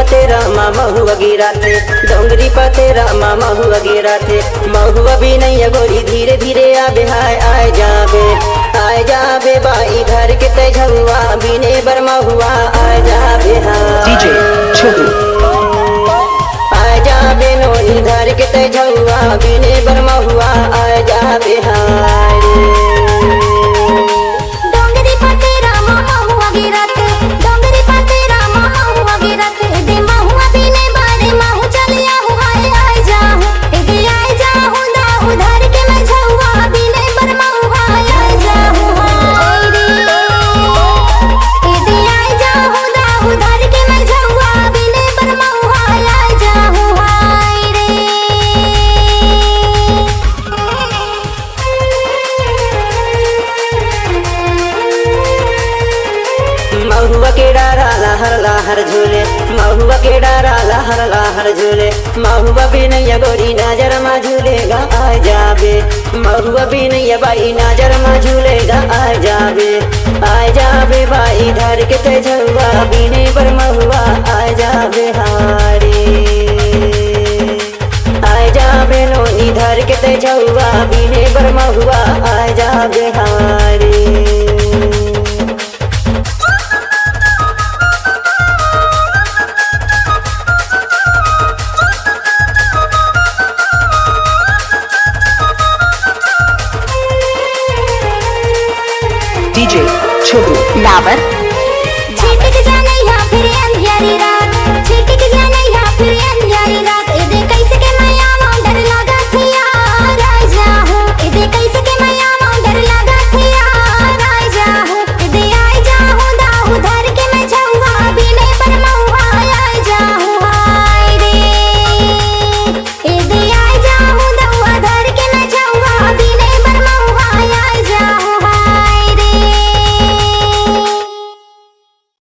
तेरा मामा हुआ गिरा थे, डोंगरी पर तेरा मामा हुआ गिरा थे। महुआ भी नहीं है गोरी धीरे धीरे आबे हाय आए जाबे बाई घर के तेझुआ बिने बर महुआ आए जाबे हाय DJ छोटू आए जाबे नोनी घर के तेझुआ बिने बर महुआ आए जाबे हाय महुआ के डारा लहर झूले, महुआ के डारा लहर झूले। महुआ भी नहीं गोरी नजर में झूलेगा आ जाबे, महुआ भी नहीं बाई नजर में झूलेगा आ जाबे बाई धर के तेझुआ बिने बर महुआ आ जाबे हारी आ जाबे नोनी धर के तेझुआ बिने बर महुआ आ जाबे हारी। DJ छोटू डाबर